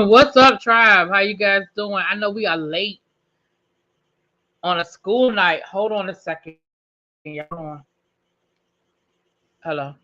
What's up, tribe? How you guys doing? I know we are late on a school night. Hold on a second, y'all. Hold on. Hello.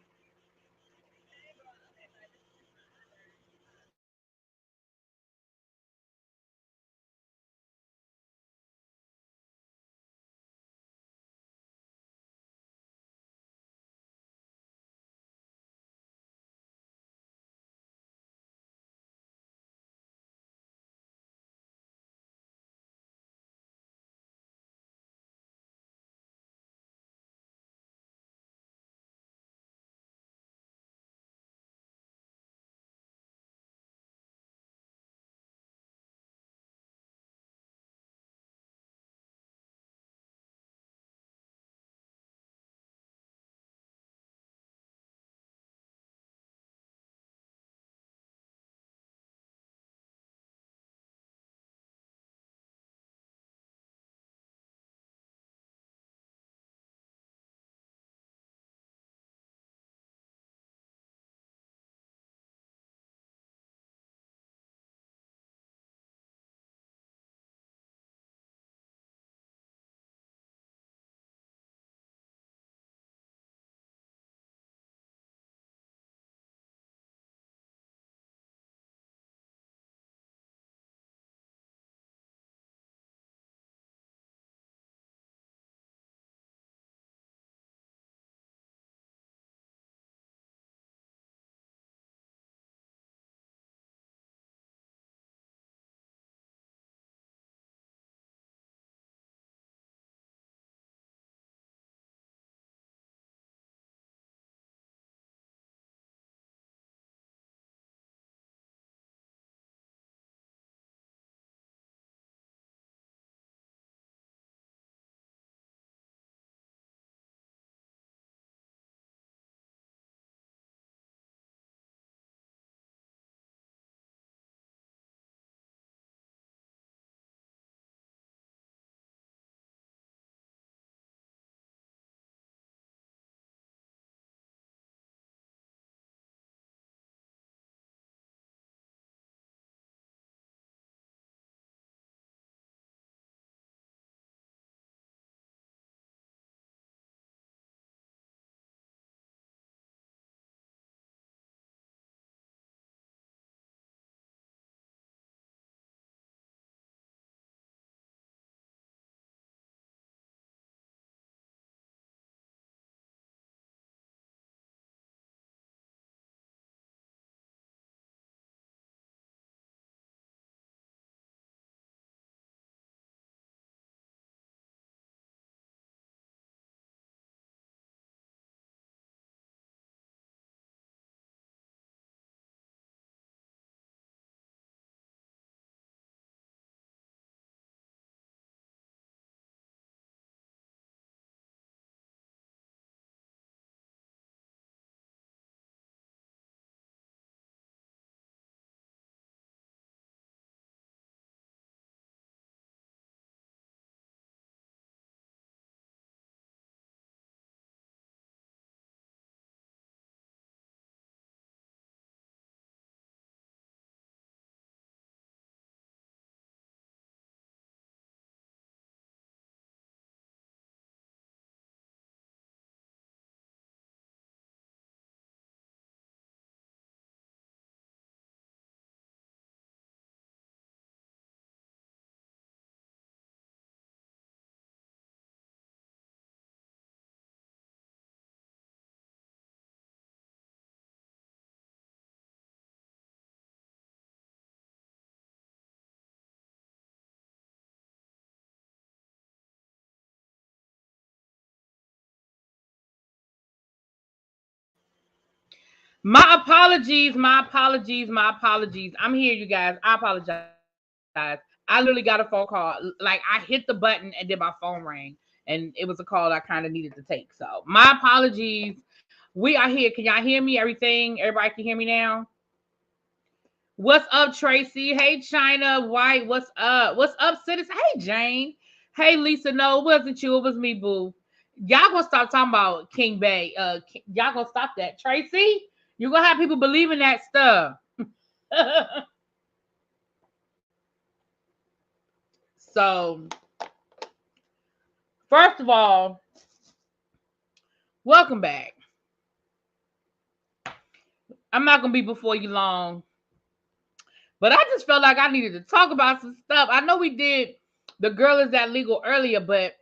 My apologies, my apologies, my apologies. I'm here, you guys. I apologize. I literally got a phone call. Like, I hit the button and then my phone rang. And it was a call I kind of needed to take. So, my apologies. We are here. Can y'all hear me? Everybody can hear me now? What's up, Tracy? Hey, China White. What's up? What's up, Citizen? Hey, Jane. Hey, Lisa. No, it wasn't you. It was me, boo. Y'all gonna stop talking about King Bay. Y'all gonna stop that. Tracy, you gonna have people believing that stuff. So, first of all, welcome back. I'm not gonna be before you long, but I just felt like I needed to talk about some stuff. I know we did the girl is that legal earlier, but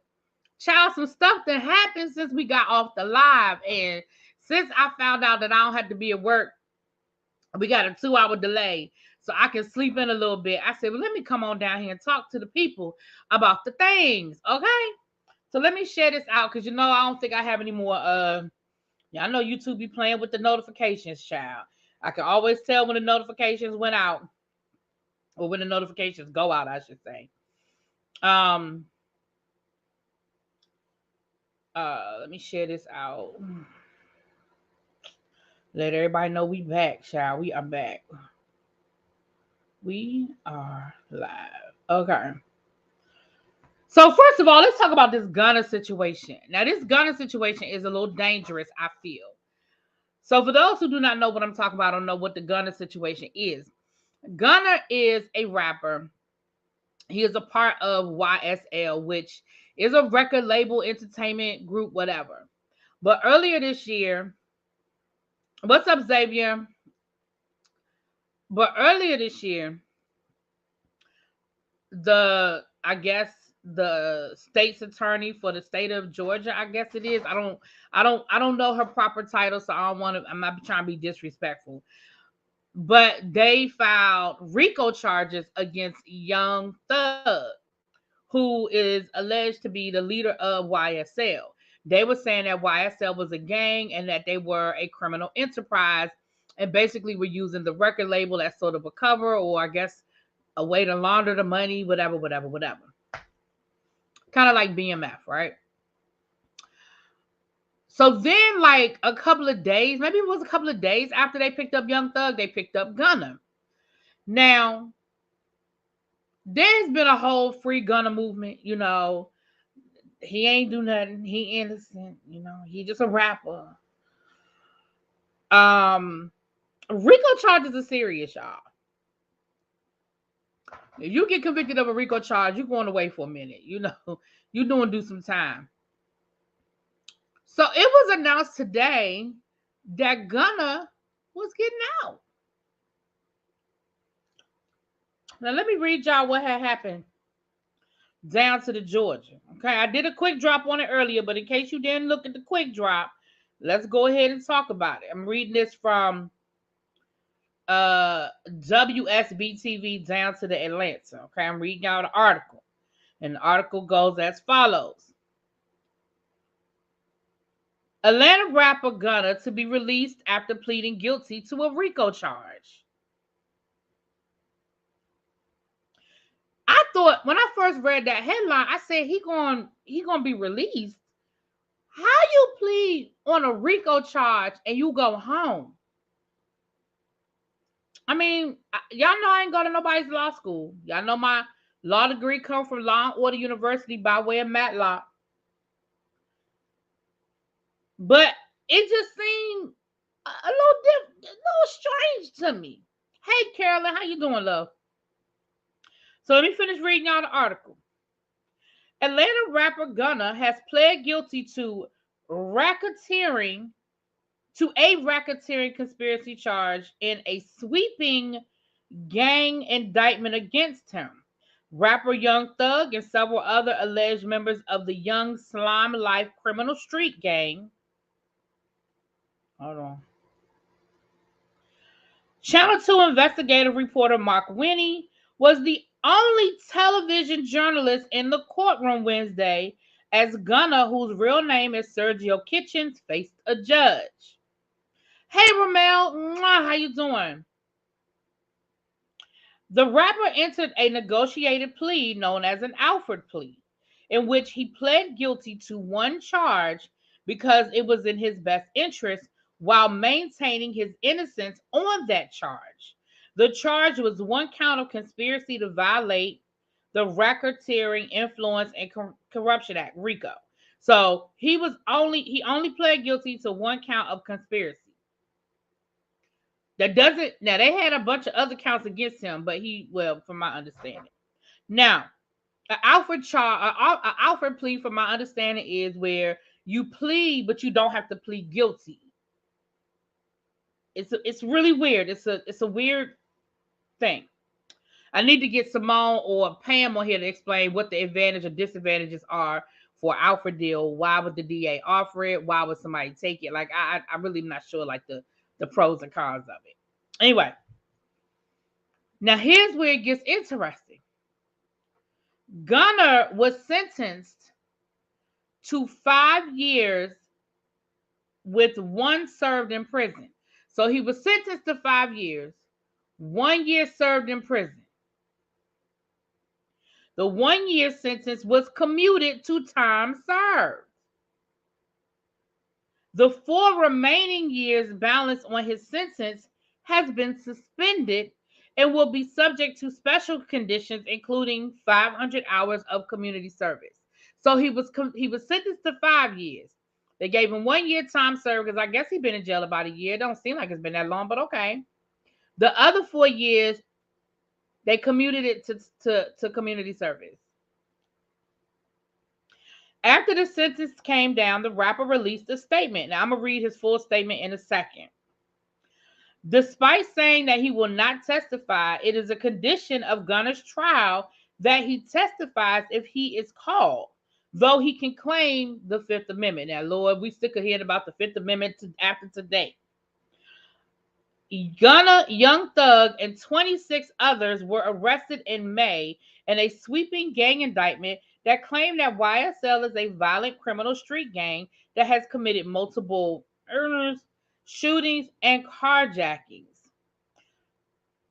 child, some stuff that happened since we got off the live, and since I found out that I don't have to be at work, we got a 2-hour delay, so I can sleep in a little bit. I said, well, let me come on down here and talk to the people about the things, okay? So let me share this out because I don't think I have any more. Yeah, I know YouTube be playing with the notifications, child. I can always tell when the notifications went out, or when the notifications go out, I should say. Um, let me share this out. Let everybody know we back, child. We are back. We are live. Okay. So first of all, let's talk about this Gunna situation. Now, this Gunna situation is a little dangerous, I feel. So for those who do not know what I'm talking about, don't know what the Gunna situation is. Gunna is a rapper. He is a part of YSL, which is a record label, entertainment group, whatever. But earlier this year, what's up, Xavier? But earlier this year, I guess the state's attorney for the state of Georgia, I guess it is. I don't know her proper title, so I'm not trying to be disrespectful. But they filed RICO charges against Young Thug, who is alleged to be the leader of YSL. They were saying that YSL was a gang and that they were a criminal enterprise and basically were using the record label as sort of a cover, or I guess a way to launder the money, whatever, whatever, whatever. Kind of like BMF, right? So then, like a couple of days, maybe it was a couple of days after they picked up Young Thug, they picked up Gunna. Now, there's been a whole free Gunna movement, He ain't do nothing. He innocent, He just a rapper. RICO charges are serious, y'all. If you get convicted of a RICO charge, you're going away for a minute. You do some time. So it was announced today that Gunna was getting out. Now let me read y'all what had happened down to the Georgia. Okay, I did a quick drop on it earlier, but in case you didn't look at the quick drop, let's go ahead and talk about it. I'm reading this from WSBTV down to the Atlanta. Okay, I'm reading y'all the article. And the article goes as follows. Atlanta rapper Gunna to be released after pleading guilty to a RICO charge. I thought when I first read that headline, I said he gonna be released. How you plead on a RICO charge and you go home? I mean, y'all know I ain't go to nobody's law school. Y'all know my law degree come from Law and Order University by way of Matlock. But it just seemed a little strange to me. Hey, Carolyn, how you doing, love? So let me finish reading y'all the article. Atlanta rapper Gunna has pled guilty to a racketeering conspiracy charge in a sweeping gang indictment against him. Rapper Young Thug and several other alleged members of the Young Slime Life criminal street gang. Hold on. Channel 2 investigative reporter Mark Winnie was the only television journalist in the courtroom Wednesday as Gunna, whose real name is Sergio Kitchens, faced a judge. Hey, Ramel. Mwah, how you doing? The rapper entered a negotiated plea known as an Alford plea, in which he pled guilty to one charge because it was in his best interest while maintaining his innocence on that charge. The charge was one count of conspiracy to violate the Racketeering Influence and Corruption Act, RICO. So he only pled guilty to one count of conspiracy. That doesn't now they had a bunch of other counts against him, but from my understanding. Now, an Alfred plea, from my understanding, is where you plead, but you don't have to plead guilty. It's really weird. It's a weird thing. I need to get Simone or Pam on here to explain what the advantage or disadvantages are for Alfred deal. Why would the DA offer it? Why would somebody take it? Like I really am not sure like the pros and cons of it. Anyway, now here's where it gets interesting. Gunna was sentenced to 5 years with one served in prison. So he was sentenced to 5 years, 1 year served in prison. The 1 year sentence was commuted to time served. The 4 remaining years balance on his sentence has been suspended and will be subject to special conditions, including 500 hours of community service. So he was sentenced to 5 years. They gave him 1 year time served because I guess he'd been in jail about a year. It don't seem like it's been that long, but okay. The other 4 years, they commuted it to community service. After the sentence came down, the rapper released a statement. Now I'm going to read his full statement in a second. Despite saying that he will not testify, it is a condition of Gunna's trial that he testifies if he is called, though he can claim the Fifth Amendment. Now, Lord, we stick a head about the Fifth Amendment after today. Gunna, Young Thug, and 26 others were arrested in May in a sweeping gang indictment that claimed that YSL is a violent criminal street gang that has committed multiple murders, shootings, and carjackings.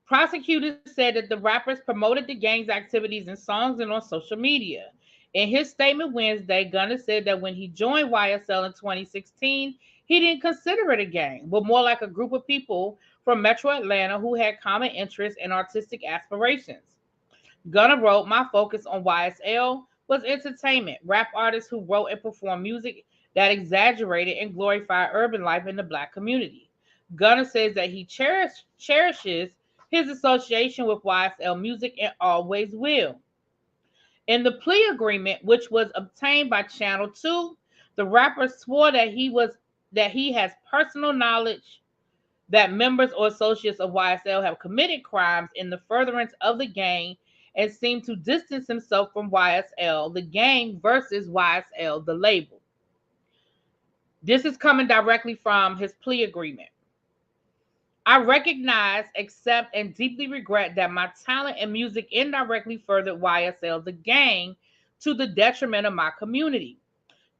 Prosecutors said that the rappers promoted the gang's activities in songs and on social media. In his statement Wednesday, Gunna said that when he joined YSL in 2016, he didn't consider it a gang, but more like a group of people from Metro Atlanta who had common interests and artistic aspirations. Gunna wrote, "My focus on YSL was entertainment, rap artists who wrote and performed music that exaggerated and glorified urban life in the Black community." Gunna says that he cherishes his association with YSL music and always will. In the plea agreement, which was obtained by Channel 2, the rapper swore that he has personal knowledge that members or associates of YSL have committed crimes in the furtherance of the gang and seemed to distance himself from YSL, the gang, versus YSL, the label. This is coming directly from his plea agreement. "I recognize, accept, and deeply regret that my talent and music indirectly furthered YSL, the gang, to the detriment of my community."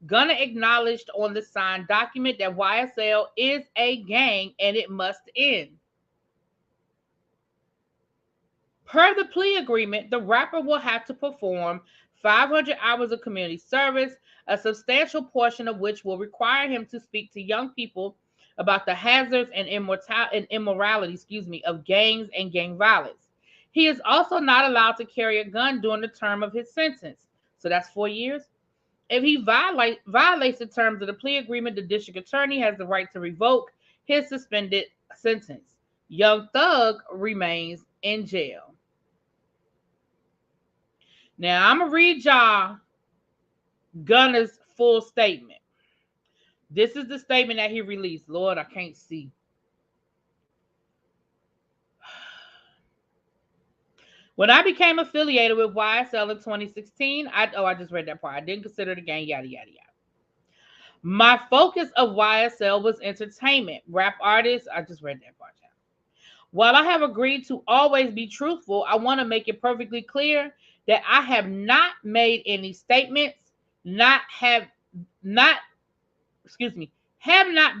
Gunna acknowledged on the signed document that YSL is a gang and it must end. Per the plea agreement, the rapper will have to perform 500 hours of community service, a substantial portion of which will require him to speak to young people about the hazards and immorality of gangs and gang violence. He is also not allowed to carry a gun during the term of his sentence. So that's 4 years. If he violates the terms of the plea agreement, the district attorney has the right to revoke his suspended sentence. Young Thug remains in jail. Now, I'm going to read y'all Gunna's full statement. This is the statement that he released. Lord, I can't see. "When I became affiliated with YSL in 2016, I just read that part. I didn't consider the gang, yada, yada, yada. My focus of YSL was entertainment, rap artists." I just read that part. "While I have agreed to always be truthful, I want to make it perfectly clear that I have not made any statements, have not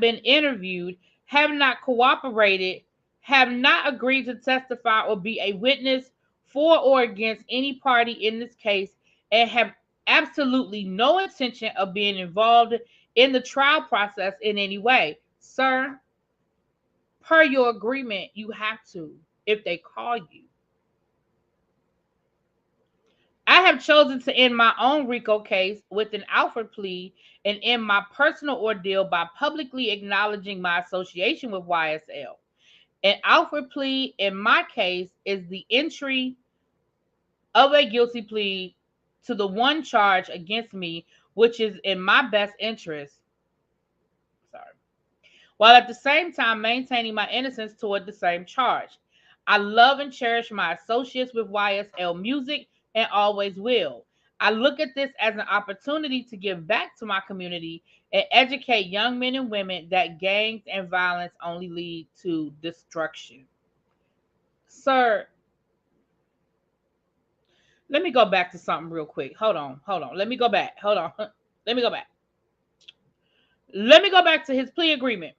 been interviewed, have not cooperated, have not agreed to testify or be a witness for or against any party in this case, and have absolutely no intention of being involved in the trial process in any way. Sir, per your agreement, you have to if they call you. I have chosen to end my own RICO case with an Alford plea and end my personal ordeal by publicly acknowledging my association with YSL. An Alford plea in my case is the entry of a guilty plea to the one charge against me, which is in my best interest. Sorry. While at the same time maintaining my innocence toward the same charge. I love and cherish my associates with YSL Music and always will. I look at this as an opportunity to give back to my community and educate young men and women that gangs and violence only lead to destruction. Sir, let me go back to something real quick. Hold on. Let me go back. Hold on. Let me go back. Let me go back to his plea agreement.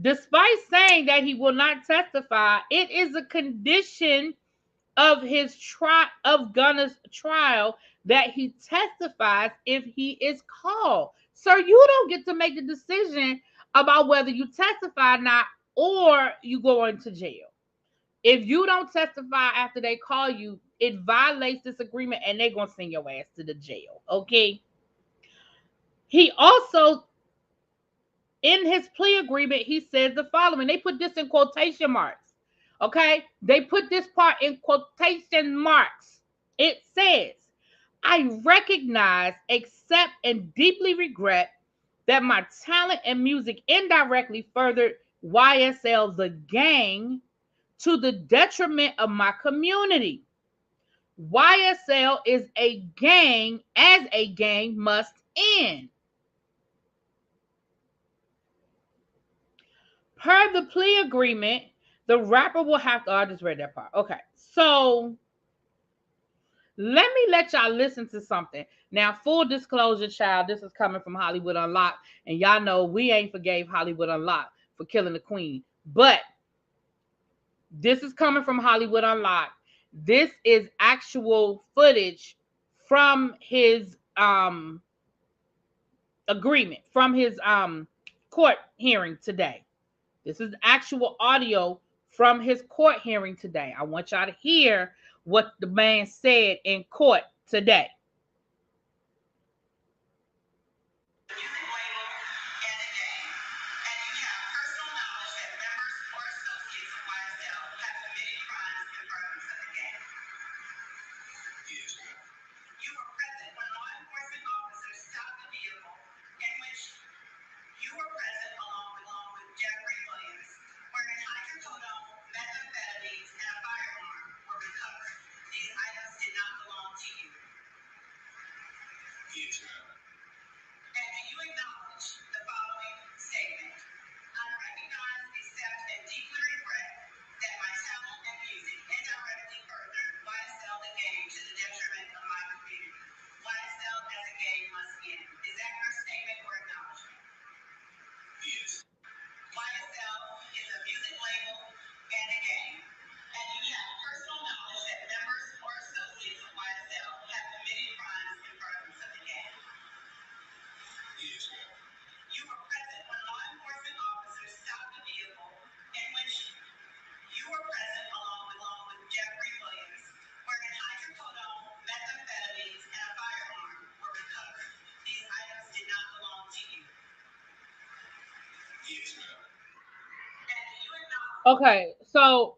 Despite saying that he will not testify, it is a condition of his of Gunna's trial that he testifies if he is called. Sir, you don't get to make the decision about whether you testify or not, or you go into jail. If you don't testify after they call you, it violates this agreement and they're going to send your ass to the jail. Okay. He also, in his plea agreement, he says the following. They put this in quotation marks. Okay. They put this part in quotation marks. It says, I recognize, accept, and deeply regret that my talent and music indirectly furthered YSL, the gang, to the detriment of my community. YSL is a gang, as a gang must end. Per the plea agreement, the rapper will have to, I just read that part. Okay, so let me let y'all listen to something. Now, full disclosure, child, this is coming from Hollywood Unlocked, and y'all know we ain't forgave Hollywood Unlocked for killing the queen. But this is coming from Hollywood Unlocked. This is actual footage from his agreement, from his court hearing today. This is actual audio from his court hearing today. I want y'all to hear what the man said in court today. Okay, so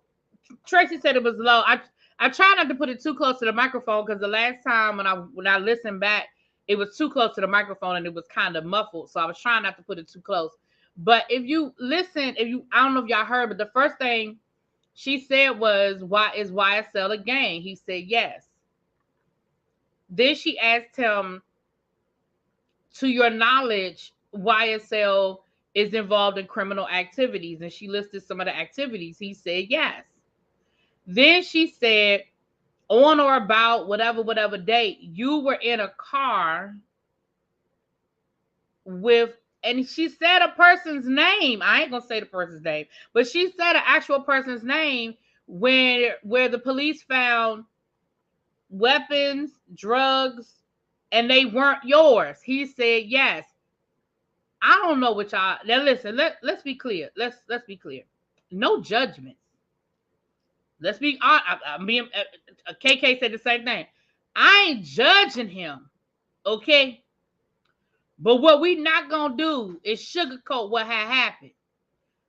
Tracy said it was low. I try not to put it too close to the microphone because the last time when I listened back, it was too close to the microphone and it was kind of muffled. So I was trying not to put it too close. But if you listen, I don't know if y'all heard, but the first thing she said was, "Why is YSL a gang?" He said yes. Then she asked him, "To your knowledge, YSL is involved in criminal activities?" And she listed some of the activities. He said yes. Then she said, on or about whatever date, you were in a car with and she said a person's name. I ain't gonna say the person's name, but she said an actual person's name where the police found weapons, drugs, and they weren't yours. He said yes. I don't know what y'all. Now listen, let's be clear. Let's be clear. No judgments. Let's be honest. I mean, KK said the same thing. I ain't judging him, okay? But what we not gonna do is sugarcoat what had happened,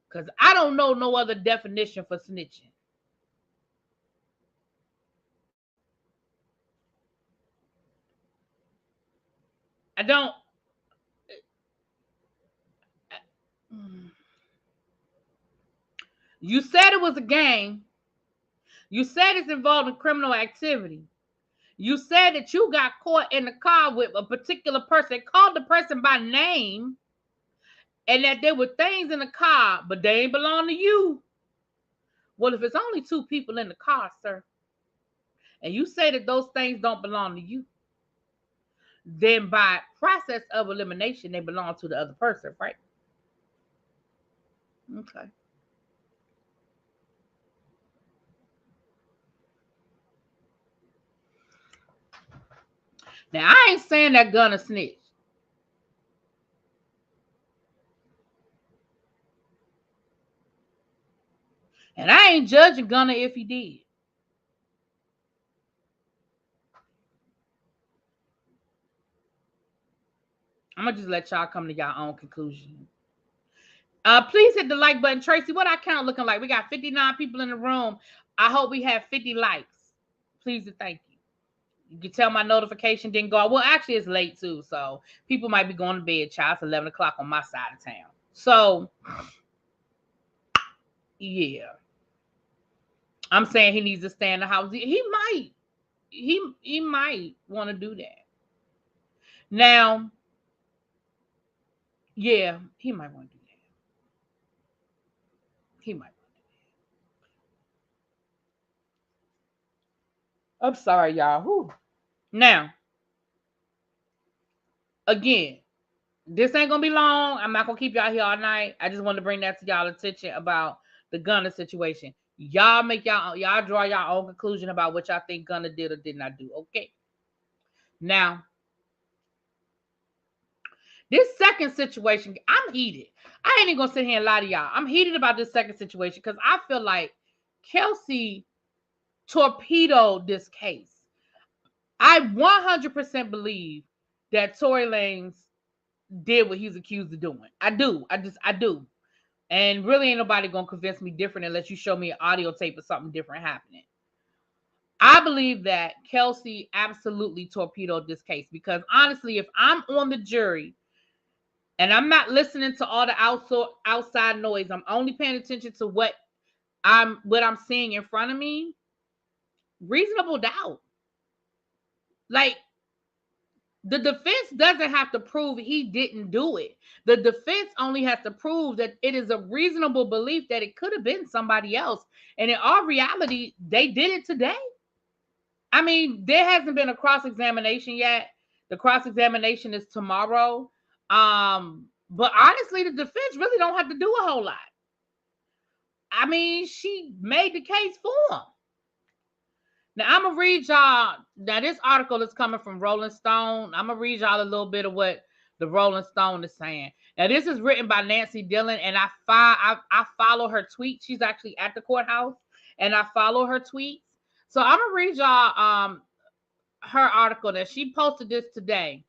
because I don't know no other definition for snitching. I don't. You said it was a gang. You said it's involved in criminal activity. You said that you got caught in the car with a particular person, called the person by name, and that there were things in the car, but they ain't belong to you. Well, if it's only two people in the car, sir, and you say that those things don't belong to you, then by process of elimination, they belong to the other person, right? Okay. Now, I ain't saying that Gunna snitch. And I ain't judging Gunna if he did. I'm going to just let y'all come to your own conclusion. Please hit the like button. Tracy, what our count looking like? We got 59 people in the room. I hope we have 50 likes. Please and thank you. You can tell my notification didn't go out. Well, actually, it's late too, so people might be going to bed. Child, it's 11 o'clock on my side of town. So, yeah. I'm saying he needs to stay in the house. He might want to do that. Now, yeah, he might want to do that. He might. I'm sorry, y'all. Whew. Now, again, this ain't gonna be long. I'm not gonna keep y'all here all night. I just wanted to bring that to y'all attention about the Gunna situation. Y'all make y'all draw your own conclusion about what y'all think Gunna did or did not do. Okay. Now, this second situation, I'm heated. I ain't even gonna sit here and lie to y'all. I'm heated about this second situation because I feel like Kelsey torpedoed this case. I 100% believe that Tory Lanez did what he's accused of doing. I do. I do. And really ain't nobody gonna convince me different unless you show me an audio tape of something different happening. I believe that Kelsey absolutely torpedoed this case because honestly, if I'm on the jury and I'm not listening to all the outside noise, I'm only paying attention to what I'm seeing in front of me. Reasonable doubt. Like, the defense doesn't have to prove he didn't do it. The defense only has to prove that it is a reasonable belief that it could have been somebody else. And in all reality, they did it today. I mean, there hasn't been a cross-examination yet. The cross-examination is tomorrow. But honestly, the defense really don't have to do a whole lot. I mean, she made the case for him. Now, I'm going to read y'all. Now, this article is coming from Rolling Stone. I'm going to read y'all a little bit of what the Rolling Stone is saying. Now, this is written by Nancy Dillon, and I follow her tweet. She's actually at the courthouse, and I follow her tweets. So, I'm going to read y'all her article that she posted this today.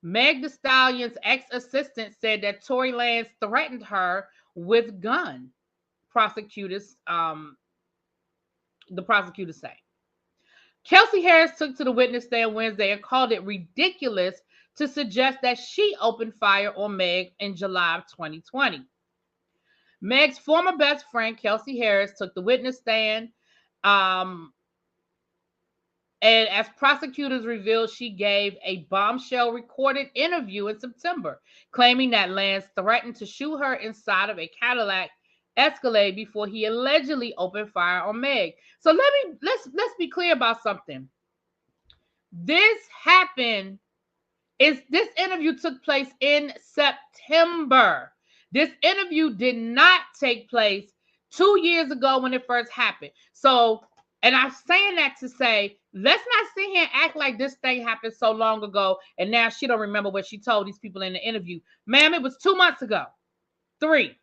Meg Thee Stallion's ex-assistant said that Tory Lanez threatened her with gun. The prosecutors say. Kelsey Harris took to the witness stand Wednesday and called it ridiculous to suggest that she opened fire on Meg in July of 2020. Meg's former best friend, Kelsey Harris, took the witness stand. And as prosecutors revealed, she gave a bombshell recorded interview in September, claiming that Lanez threatened to shoot her inside of a Cadillac Escalade before he allegedly opened fire on Meg. So let's be clear about something. This happened This interview took place in September. This interview did not take place 2 years ago when it first happened. So, and I'm saying that to say, let's not sit here and act like this thing happened so long ago and now she don't remember what she told these people in the interview. Ma'am, it was 2 months ago. 3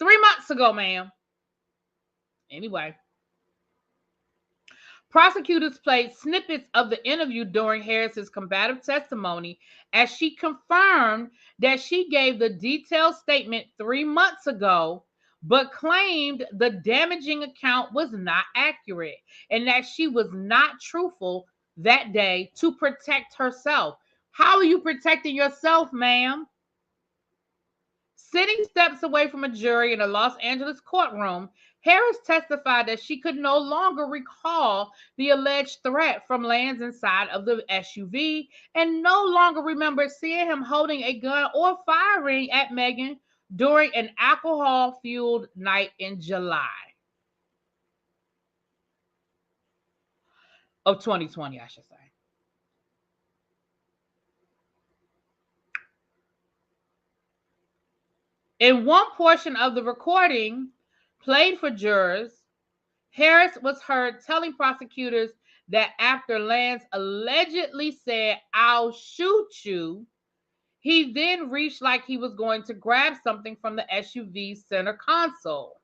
months ago, ma'am. Anyway. Prosecutors played snippets of the interview during Harris's combative testimony as she confirmed that she gave the detailed statement 3 months ago, but claimed the damaging account was not accurate and that she was not truthful that day to protect herself. How are you protecting yourself, ma'am? Sitting steps away from a jury in a Los Angeles courtroom, Harris testified that she could no longer recall the alleged threat from Lanez inside of the SUV and no longer remembered seeing him holding a gun or firing at Megan during an alcohol-fueled night in July of 2020, I should say. In one portion of the recording played for jurors, Harris was heard telling prosecutors that after Lanez allegedly said, "I'll shoot you," he then reached like he was going to grab something from the SUV's center console.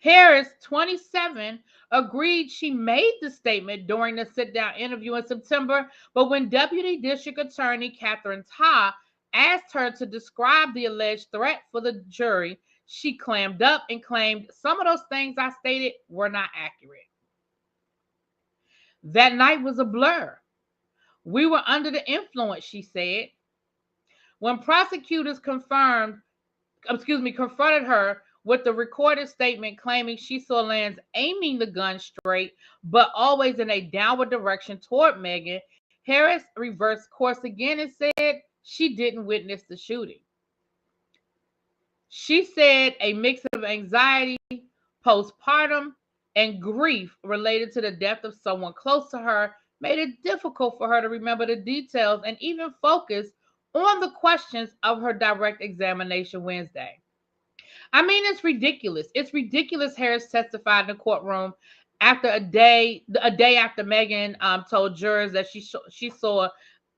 Harris, 27, agreed she made the statement during the sit-down interview in September, but when Deputy District Attorney Catherine Ta asked her to describe the alleged threat for the jury, she clammed up and claimed some of those things I stated were not accurate. That night was a blur. We were under the influence, she said. When prosecutors confronted her with the recorded statement claiming she saw Lanez aiming the gun straight, but always in a downward direction toward Megan, Harris reversed course again and said she didn't witness the shooting. She said a mix of anxiety, postpartum, and grief related to the death of someone close to her made it difficult for her to remember the details and even focus on the questions of her direct examination Wednesday. I mean, it's ridiculous. It's ridiculous. Harris testified in the courtroom after a day after Megan told jurors that she saw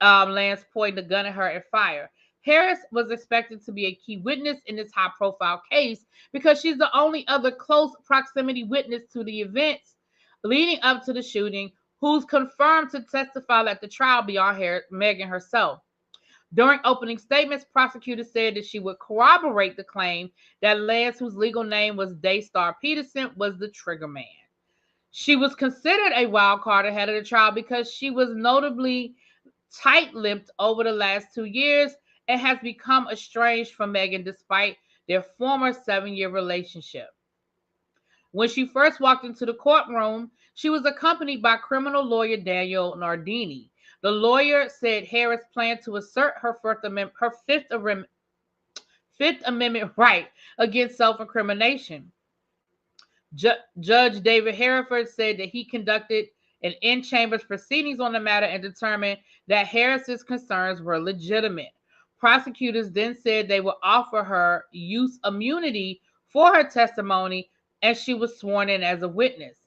Lanez point the gun at her and fire. Harris was expected to be a key witness in this high-profile case because she's the only other close proximity witness to the events leading up to the shooting who's confirmed to testify at the trial beyond Megan herself. During opening statements, prosecutors said that she would corroborate the claim that Lanez, whose legal name was Daystar Peterson, was the trigger man. She was considered a wild card ahead of the trial because she was notably tight-lipped over the last 2 years and has become estranged from Megan despite their former 7-year relationship. When she first walked into the courtroom, she was accompanied by criminal lawyer Daniel Nardini. The lawyer said Harris planned to assert her Fifth Amendment right against self-incrimination. Judge David Hereford said that he conducted an in-chambers proceedings on the matter and determined that Harris's concerns were legitimate. Prosecutors then said they would offer her use immunity for her testimony, and she was sworn in as a witness.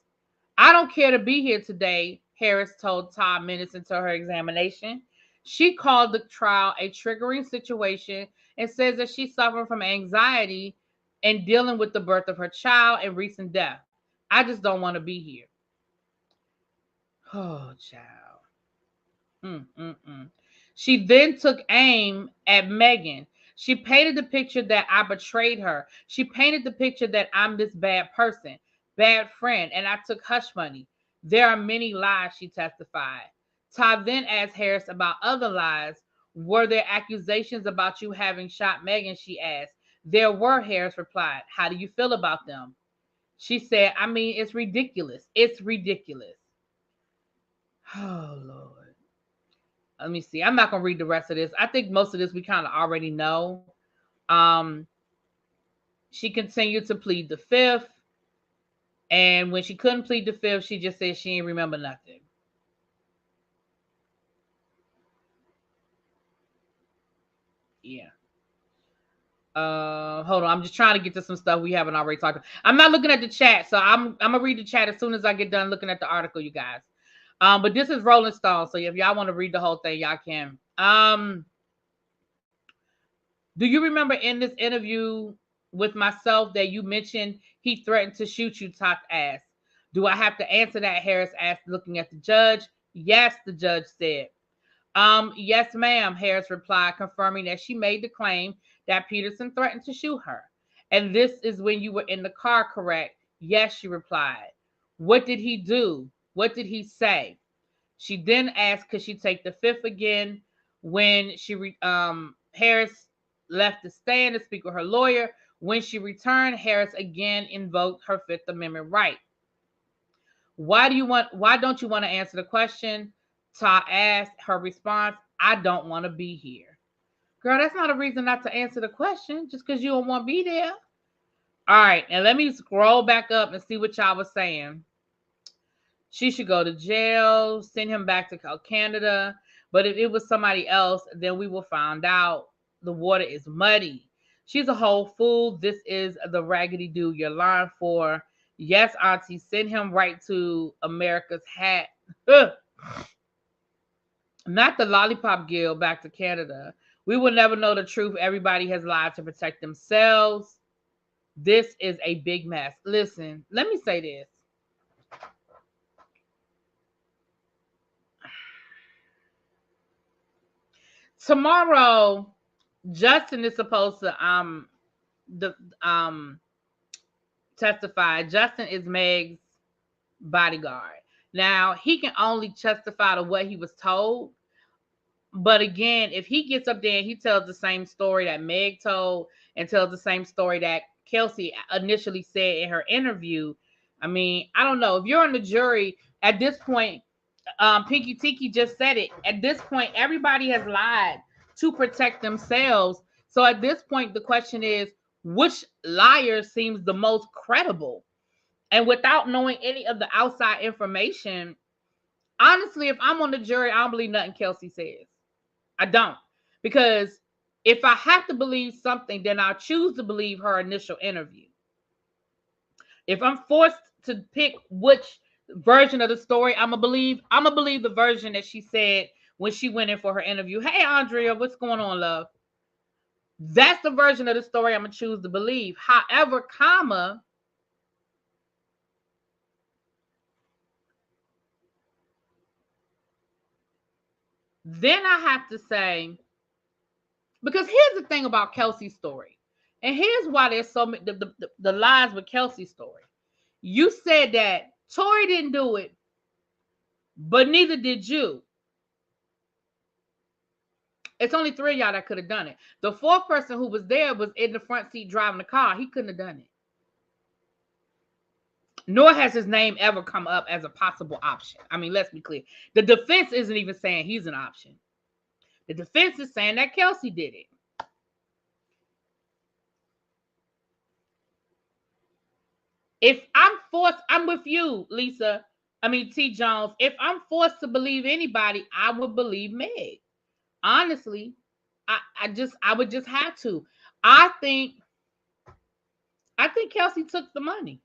"I don't care to be here today," Harris told Todd minutes into her examination. She called the trial a triggering situation and says that she suffered from anxiety and dealing with the birth of her child and recent death. "I just don't want to be here." Oh, child. She then took aim at Megan. She painted the picture that I betrayed her. She painted the picture that I'm this bad person, bad friend, and I took hush money. There are many lies, she testified. Todd then asked Harris about other lies. "Were there accusations about you having shot Megan?" she asked. "There were," Harris replied. "How do you feel about them?" She said, "I mean, it's ridiculous. It's ridiculous." Oh, Lord. Let me see. I'm not going to read the rest of this. I think most of this we kind of already know. She continued to plead the fifth. And when she couldn't plead the fifth, she just said she didn't remember nothing. Yeah. Hold on. I'm just trying to get to some stuff we haven't already talked about. I'm not looking at the chat, so I'm gonna read the chat as soon as I get done looking at the article, you guys. But this is Rolling Stone, so if y'all want to read the whole thing, y'all can. Do you remember in this interview with myself that you mentioned he threatened to shoot you? Top asked. Do I have to answer that? Harris asked, looking at the judge. Yes, the judge said. Yes, ma'am, Harris replied, confirming that she made the claim that Peterson threatened to shoot her. And this is when you were in the car, correct? Yes, she replied. What did he do? What did he say? She then asked, could she take the fifth again? When Harris left the stand to speak with her lawyer. When she returned, Harris again invoked her Fifth Amendment right. Why don't you want to answer the question? Ta asked. Her response, I don't want to be here. Girl, that's not a reason not to answer the question, just because you don't want to be there. All right, and let me scroll back up and see what y'all was saying. She should go to jail, send him back to Canada. But if it was somebody else, then we will find out. The water is muddy. She's a whole fool. This is the raggedy dude you're lying for. Yes, auntie, send him right to America's hat. Not the lollipop guild, back to Canada. We will never know the truth. Everybody has lied to protect themselves. This is a big mess. Listen, let me say this. Tomorrow, Justin is supposed to testify. Justin is Meg's bodyguard. Now, he can only testify to what he was told. But again, if he gets up there and he tells the same story that Meg told and tells the same story that Kelsey initially said in her interview, I mean, I don't know. If you're on the jury at this point, Pinky Tiki just said it. At this point, everybody has lied to protect themselves. So at this point, the question is, which liar seems the most credible? And without knowing any of the outside information, honestly, if I'm on the jury, I don't believe nothing Kelsey says. I don't. Because if I have to believe something, then I'll choose to believe her initial interview. If I'm forced to pick which version of the story I'm gonna believe the version that she said when she went in for her interview. Hey, Andrea, what's going on, love? That's the version of the story I'm gonna choose to believe. However, then I have to say, because here's the thing about Kelsey's story, and here's why there's so many the lies with Kelsey's story. You said that Tory didn't do it, but neither did you. It's only three of y'all that could have done it. The fourth person who was there was in the front seat driving the car. He couldn't have done it. Nor has his name ever come up as a possible option. I mean, let's be clear. The defense isn't even saying he's an option. The defense is saying that Kelsey did it. If I'm forced, I'm with you, Lisa. I mean, T. Jones. If I'm forced to believe anybody, I would believe Meg. Honestly, I would just have to. I think Kelsey took the money.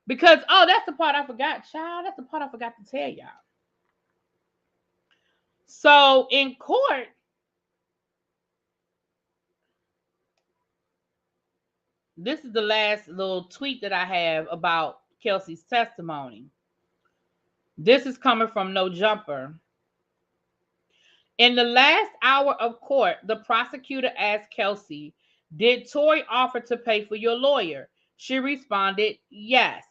Because, oh, that's the part I forgot, child. That's the part I forgot to tell y'all. So in court, this is the last little tweet that I have about Kelsey's testimony. This is coming from No Jumper. In the last hour of court, the prosecutor asked Kelsey, did Tory offer to pay for your lawyer? She responded, yes.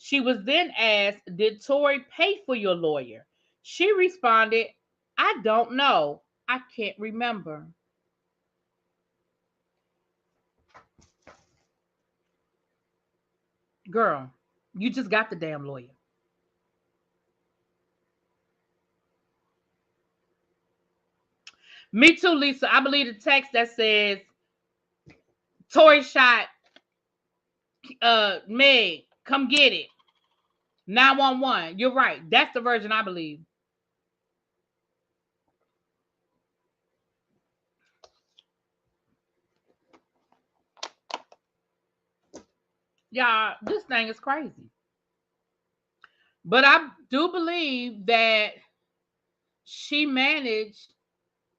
She was then asked, did Tory pay for your lawyer? She responded, I don't know. I can't remember. Girl, you just got the damn lawyer. Me too, Lisa. I believe the text that says Tory shot Meg, come get it. 911. You're right. That's the version I believe. Y'all, this thing is crazy. But I do believe that she managed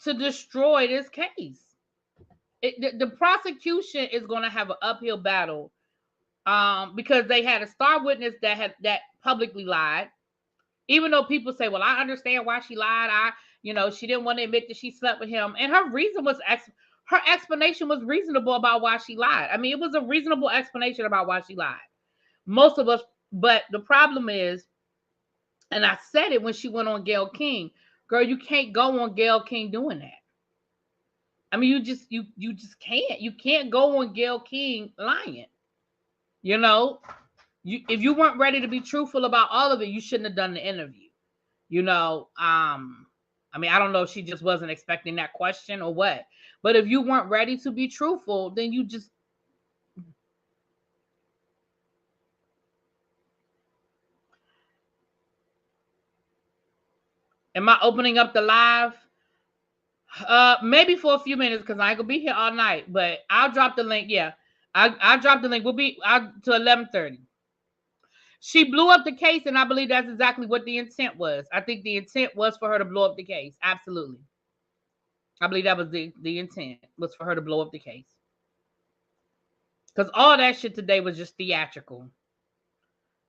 to destroy this case. The prosecution is going to have an uphill battle, because they had a star witness that publicly lied. Even though people say, "Well, I understand why she lied. She didn't want to admit that she slept with him," and her explanation was reasonable about why she lied. I mean, it was a reasonable explanation about why she lied. Most of us, but the problem is, and I said it when she went on Gayle King, girl, you can't go on Gayle King doing that. I mean, you just can't. You can't go on Gayle King lying. You know, if you weren't ready to be truthful about all of it, you shouldn't have done the interview. I mean, I don't know if she just wasn't expecting that question or what. But if you weren't ready to be truthful, then you just. Am I opening up the live? Maybe for a few minutes because I ain't gonna be here all night. But I'll drop the link. Yeah, I'll drop the link. We'll be to 11:30. She blew up the case, and I believe that's exactly what the intent was. I think the intent was for her to blow up the case. Absolutely. I believe that was the intent, was for her to blow up the case. Because all that shit today was just theatrical.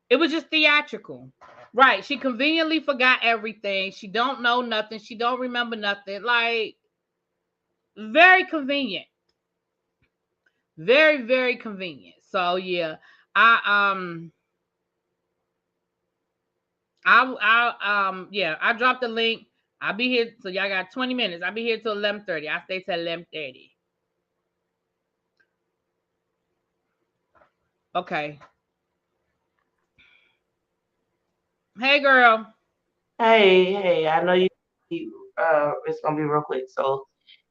It was just theatrical. Right. She conveniently forgot everything. She don't know nothing. She don't remember nothing. Like, very convenient. Very, very convenient. So yeah. I yeah, I dropped the link. I'll be here. So y'all got 20 minutes. I'll be here till 11:30. I stay till 11:30. Okay. Hey girl. Hey, I know it's gonna be real quick. So,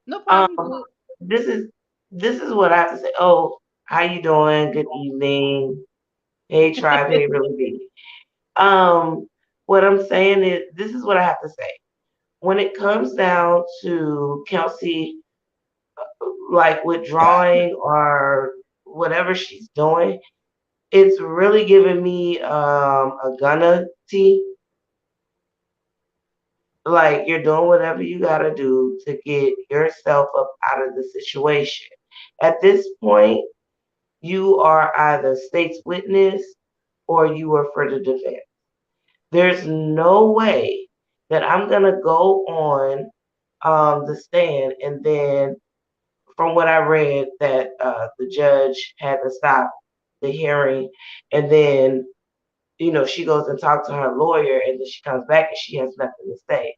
No um, problem. You this is this is what I have to say. Oh, how you doing? Good evening. Hey, tribe. good. Hey, really big. Um, what I'm saying is, this is what I have to say. When it comes down to Kelsey, like withdrawing or whatever she's doing, it's really giving me a Gunna tea. Like you're doing whatever you gotta do to get yourself up out of the situation. At this point, you are either state's witness or you are for the defense. There's no way that I'm gonna go on the stand and then, from what I read, that the judge had to stop the hearing, and then she goes and talks to her lawyer, and then she comes back and she has nothing to say.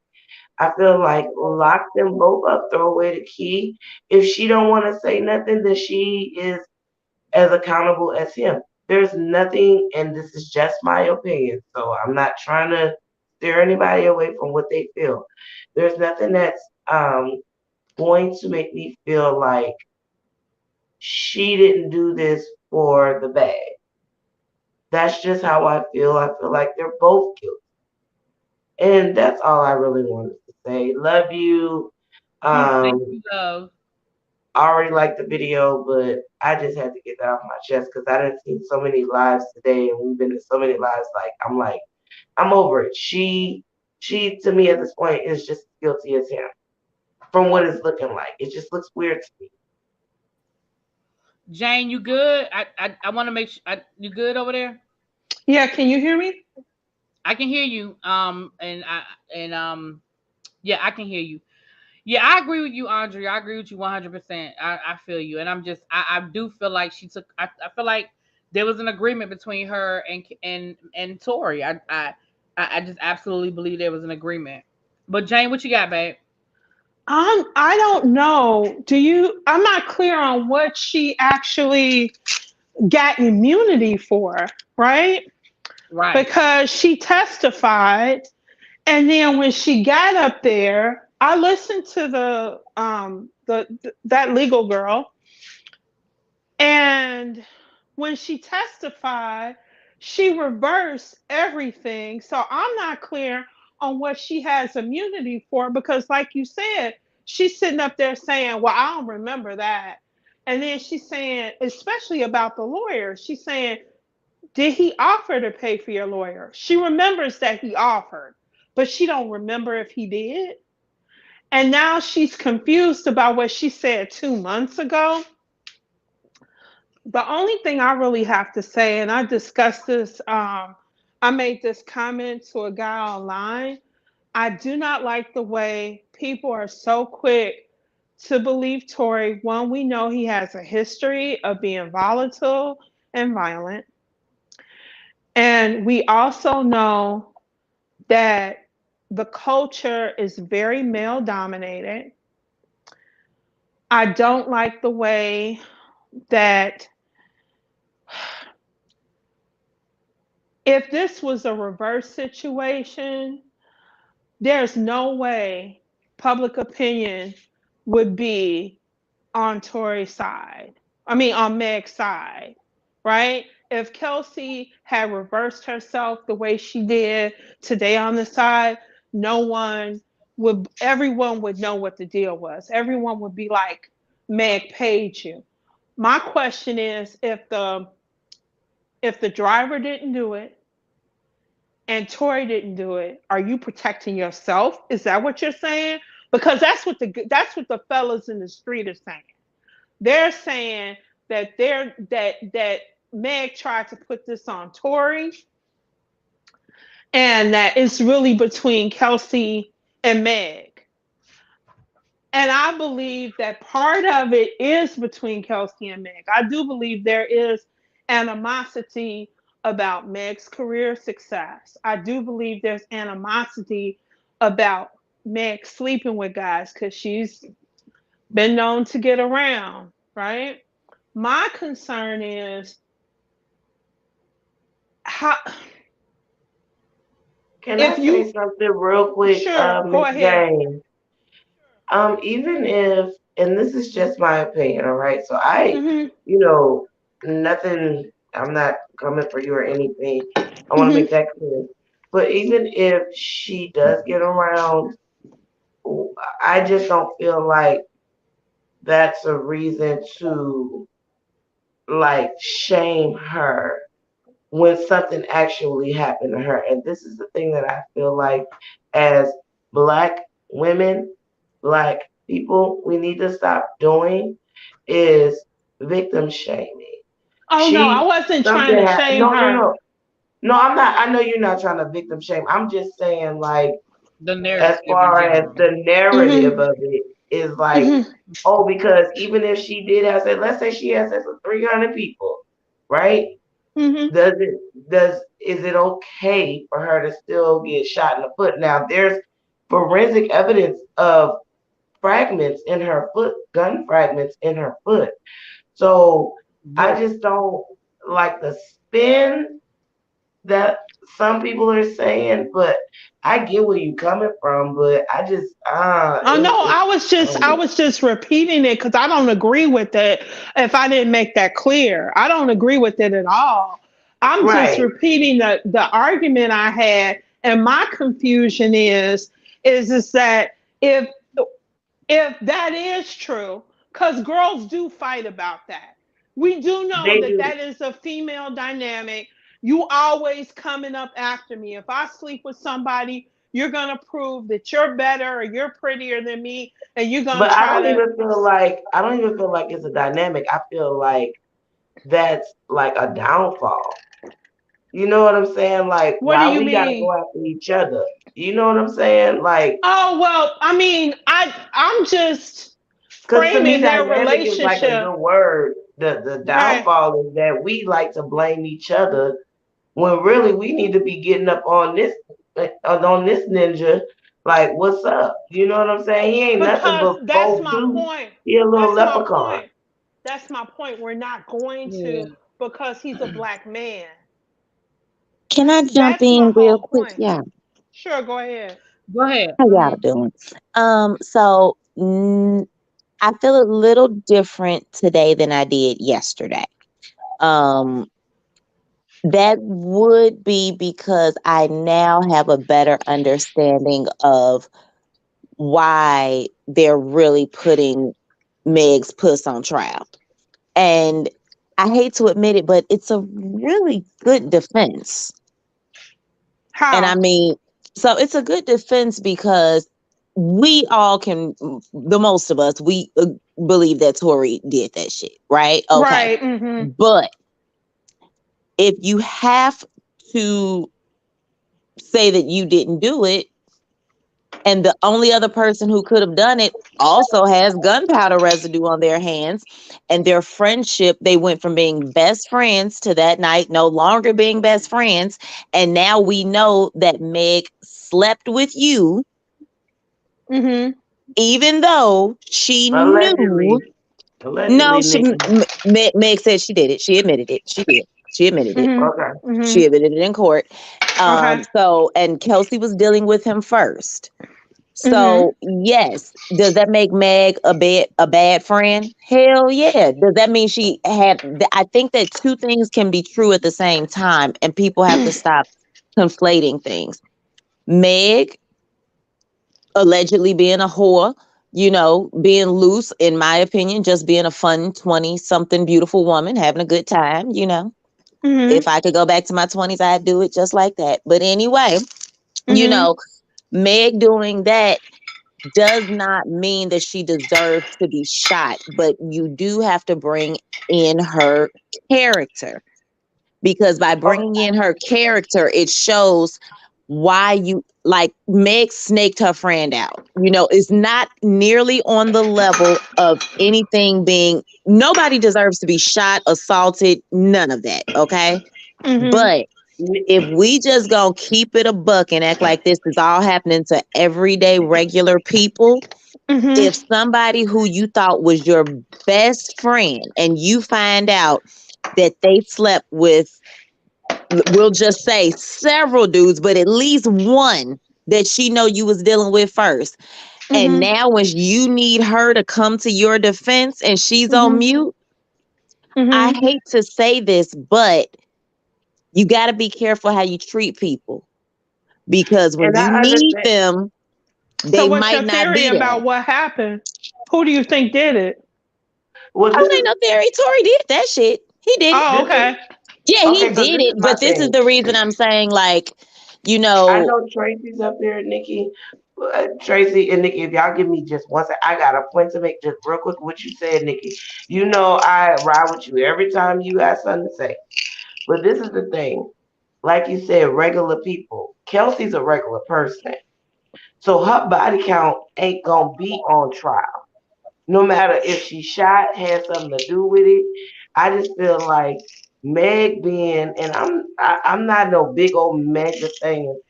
I feel like lock them both up, throw away the key. If she don't want to say nothing, then she is as accountable as him. There's nothing, and this is just my opinion, so I'm not trying to steer anybody away from what they feel. There's nothing that's going to make me feel like she didn't do this for the bag. That's just how I feel. I feel like they're both guilty. And that's all I really wanted to say. Love you. Thank Um, you, love. I already liked the video, but I just had to get that off my chest because I didn't see so many lives today, and we've been in so many lives. Like, I'm over it. She to me at this point is just as guilty as him. From what it's looking like, it just looks weird to me. Jane, you good? I want to make sure you good over there. Yeah, can you hear me? I can hear you. And yeah, I can hear you. Yeah, I agree with you, Andre. I agree with you 100%. I feel you, and I do feel like she took. I feel like there was an agreement between her and Tory. I just absolutely believe there was an agreement. But Jane, what you got, babe? I don't know. Do you? I'm not clear on what she actually got immunity for, right? Right. Because she testified, and then when she got up there, I listened to that legal girl, and when she testified, she reversed everything. So I'm not clear on what she has immunity for because, like you said, she's sitting up there saying, well, I don't remember that. And then she's saying, especially about the lawyer, she's saying, did he offer to pay for your lawyer? She remembers that he offered, but she don't remember if he did. And now she's confused about what she said 2 months ago. The only thing I really have to say, and I discussed this, I made this comment to a guy online. I do not like the way people are so quick to believe Tory. One, we know he has a history of being volatile and violent. And we also know that the culture is very male dominated. I don't like the way that if this was a reverse situation, there's no way public opinion would be on Tory's side. I mean, on Meg's side, right? If Kelsey had reversed herself the way she did today on the side, no one everyone would know what the deal was. Everyone would be like, Meg paid you. My question is, if the driver didn't do it and Tory didn't do it, are you protecting yourself? Is that what you're saying? Because that's what the fellas in the street are saying. They're saying that Meg tried to put this on Tory, and that it's really between Kelsey and Meg. And I believe that part of it is between Kelsey and Meg. I do believe there is animosity about Meg's career success. I do believe there's animosity about Meg sleeping with guys because she's been known to get around, right? My concern is how Can I if say you something real quick, sure go Miss ahead. Jane? Even if, and this is just my opinion, all right? So I, Mhm. you know, nothing, I'm not coming for you or anything. I want to Mhm. make that clear. But even if she does get around, I just don't feel like that's a reason to like shame her when something actually happened to her. And this is the thing that I feel like as Black women, Black people, we need to stop doing is victim shaming. Oh no, I wasn't trying Something to happened. shame No, no, her. no. No, I'm not. I know you're not trying to victim shame. I'm just saying, like, The as narrative in far as general. the narrative Mhm. of it is like, Mhm. oh, because even if she did have sex, let's say she has sex with 300 people, right? Mhm. Does it is it okay for her to still get shot in the foot? Now there's forensic evidence of fragments in her foot, gun fragments in her foot. So I But just don't like the spin that some people are saying, but I get where you coming from, but I just Oh no, I I don't was just repeating it because I don't agree with it. If I didn't make that clear, I don't agree with it at all. I'm just right. repeating the argument I had, and my confusion is that if that is true, because girls do fight about that. We do know They that do, that is a female dynamic. You always coming up after me. If I sleep with somebody, you're gonna prove that you're better or you're prettier than me, and you're gonna but I try don't to. even feel like it's a dynamic. I feel like that's like a downfall. You know what I'm saying? Like, What do why you we gotta mean? go after each other? You know what I'm saying? Like, Oh well, I mean, I'm just because to me, framing their dynamic is like a relationship, good word. The right? downfall is that we like to blame each other when really we need to be getting up on this ninja. Like, what's up? You know what I'm saying? He ain't nothing Because but that's four my two. point. He a little That's my leprechaun. point. That's my point. We're not going yeah, to because he's a black man. Can I jump That's my in real whole quick? point. Yeah. Sure, go ahead. go ahead. How y'all Hmm. doing? So I feel a little different today than I did yesterday. Um, that would be because I now have a better understanding of why they're really putting Meg's puss on trial. And I hate to admit it, but it's a really good defense. And I How? mean, so it's a good defense because we all can, the most of us, we believe that Tory did that shit, right? Okay. Right. Mm-hmm. But if you have to say that you didn't do it, and the only other person who could have done it also has gunpowder residue on their hands, and their friendship, they went from being best friends to that night no longer being best friends, and now we know that Meg slept with you, Mm-hmm. even though she knew. Allegedly. No, Allegedly, she Nikki. Meg said she did it. She admitted it. She did. She admitted it. Okay. Mm-hmm. Mm-hmm. She admitted it in court. Okay. So, and Kelsey was dealing with him first. Mm-hmm. So yes, does that make Meg a bad friend? Hell yeah. Does that mean she had? I think that two things can be true at the same time, and people have to stop conflating things. Meg allegedly being a whore, being loose, in my opinion, just being a fun 20-something beautiful woman, having a good time. Mm-hmm. If I could go back to my 20s, I'd do it just like that. But anyway, you Mm-hmm. know, Meg doing that does not mean that she deserves to be shot, but you do have to bring in her character, because by Oh, bringing in her character, it shows why you like Meg snaked her friend out. It's not nearly on the level of anything being, nobody deserves to be shot, assaulted, none of that. Okay. Mm-hmm. But if we just gonna keep it a buck and act like this is all happening to everyday regular people, Mm-hmm. if somebody who you thought was your best friend and you find out that they slept with, we'll just say several dudes, but at least one that she know you was dealing with first, and Mm-hmm. now when you need her to come to your defense and she's on Mm-hmm. mute, I Mm-hmm. hate to say this, but you got to be careful how you treat people, because when and you I need understand. them, So they what's might your not theory be there. about what happened? Who do you think did it? Well, Oh, ain't no theory. Tory did that shit. He did it. Oh, this is okay. Yeah, he okay. So did this it. is my But this is thing. the reason I'm saying, like, you I know, know Tracy's up there, Nikki. Tracy and Nikki, if y'all give me just one second, I got a point to make just real quick. What you said, Nikki. You know I ride with you every time you got something to say. But this is the thing. Like you said, regular people. Kelsey's a regular person. So her body count ain't gonna be on trial. No matter if she shot, had something to do with it. I just feel like Meg being, and I'm not no big old Meg the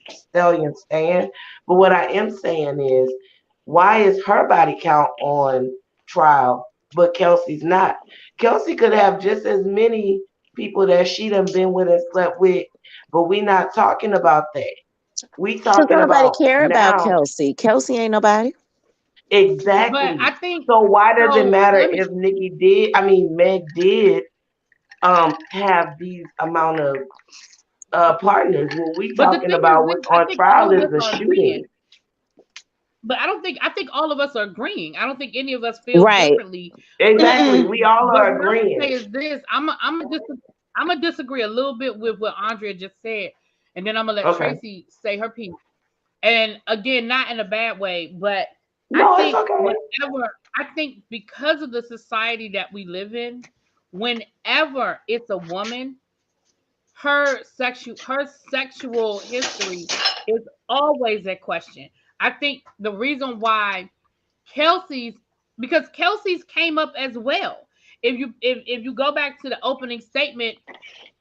Stallion stan, but what I am saying is, why is her body count on trial, but Kelsey's not? Kelsey could have just as many people that she done been with and slept with, but we not talking about that. We because talking don't nobody about care about now. Kelsey. Kelsey ain't nobody. But I Exactly. think So why does it so. matter Let me. if Meg did have these amount of partners? What we But the talking thing is, about this what's I on think all trial of is us the are agreeing. shooting. But I don't think I think all of us are agreeing. I don't think any of us feel Right. differently. But Exactly. Mm-mm. We all but are what I'm gonna say agreeing. is this: I'm gonna disagree a little bit with what Andrea just said, and then I'm gonna let Okay. Tracy say her piece. And again, not in a bad way, but I No, it's think okay. whenever I think because of the society that we live in, whenever it's a woman, her sexual history is always a question. I think the reason why Kelsey's because Kelsey's came up as well. If you go back to the opening statement,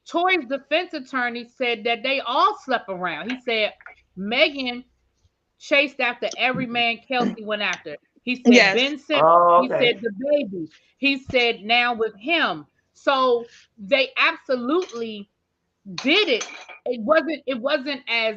Tory's defense attorney said that they all slept around. He said Megan chased after every man Kelsey went after. He said Yes. Ben Simmons. Oh, He okay. said the baby. He said now with him. So they absolutely did it. It wasn't as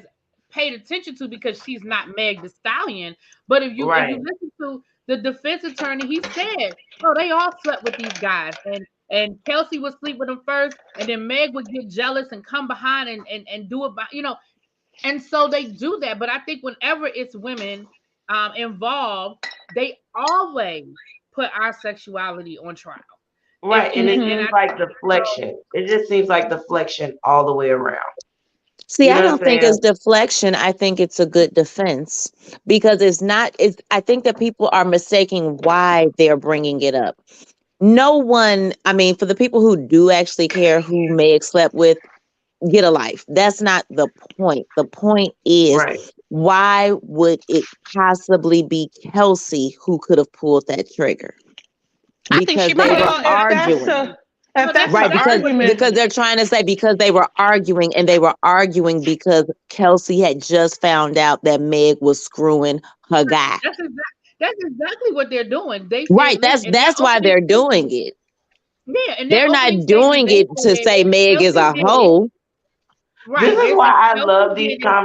paid attention to because she's not Meg the Stallion. But if you Right. listen to the defense attorney, he said, "Oh, they all slept with these guys, and and Kelsey would sleep with him first, and then Meg would get jealous and come behind and do it by, and so they do that. But I think whenever it's women involved, they always put our sexuality on trial. Right, and it And seems I like think so. deflection. It just seems like deflection all the way around. See, You I know what don't I'm think saying? it's deflection. I think it's a good defense because I think that people are mistaking why they're bringing it up. No one, I mean, for the people who do actually care who Meg slept with, get a life. That's not the point. The point is, Right. why would it possibly be Kelsey who could have pulled that trigger? I think Because she they might were have. Well, arguing. No, if that's that's an an Right, argument. argument, because they're trying to say because they were arguing and they were arguing because Kelsey had just found out that Meg was screwing her guy. That's exactly what they're doing. They Right, said, listen, in their that's why opening they're doing statement, it. yeah, in their They're not opening statement, doing they it to said say Meg is Kelsey a did it. hoe. This Right. is They why said I Kelsey love these did it,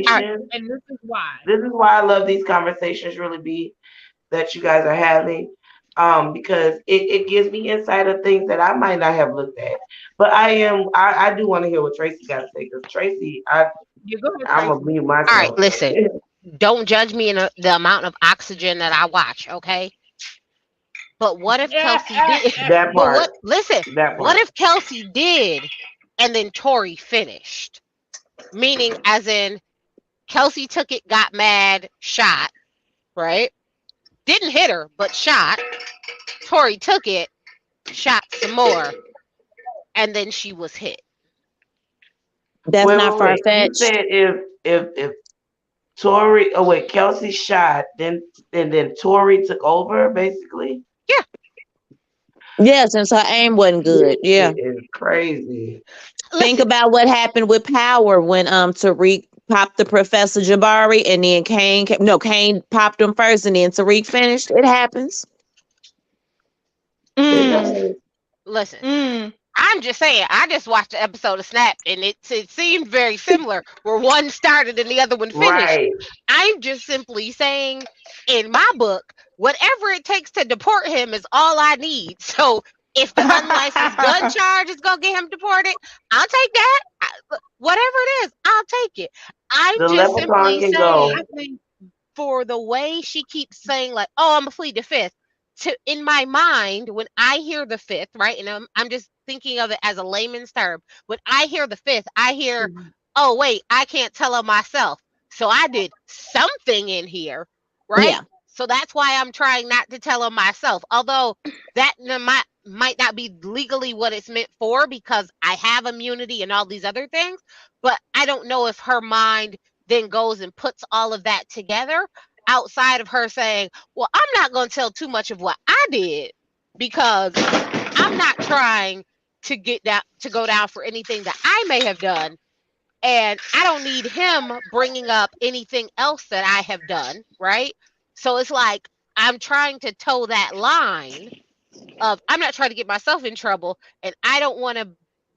All right. conversations. and this is why. This is why I love these conversations, really, be that you guys are having. Because it gives me insight of things that I might not have looked at. But I do want to hear what Tracy got to say, because Tracy, You go ahead, I'm gonna Tracy. mute All right. myself. Listen. Don't judge me in the amount of oxygen that I watch. Okay. But what if Kelsey did? That But part. what? Listen. That What part. if Kelsey did, and then Tory finished? Meaning, as in, Kelsey took it, got mad, shot. Right? Didn't hit her, but shot. Tory took it, shot some more, and then she was hit. That's Wait, not wait, far wait. You fetched. said if Tory, oh wait, Kelsey shot, then Tory took over, basically. Yeah. Yes, and her aim wasn't This good. Yeah. shit is crazy. Think Listen. about what happened with Power when Tariq popped the Professor Jabari and then Kane popped him first and then Tariq finished. It happens. It mm, does. Listen. mm. I'm just saying, I just watched the episode of Snapped and it seemed very similar where one started and the other one finished. Right. I'm just simply saying, in my book, whatever it takes to deport him is all I need. So if the unlicensed gun charge is going to get him deported, I'll take that. Whatever it is, I'll take it. I'm The just leprechaun simply can saying, go. I think for the way she keeps saying, like, oh, I'm going to plead the fifth. In my mind, when I hear the fifth, right, and I'm just thinking of it as a layman's term. When I hear the fifth, I hear, oh wait, I can't tell her myself, so I did something in here, right? Yeah. So that's why I'm trying not to tell her myself. Although that might not be legally what it's meant for because I have immunity and all these other things, but I don't know if her mind then goes and puts all of that together outside of her saying, well, I'm not going to tell too much of what I did because I'm not trying to go down for anything that I may have done. And I don't need him bringing up anything else that I have done. Right. So it's like, I'm trying to toe that line of I'm not trying to get myself in trouble and I don't want to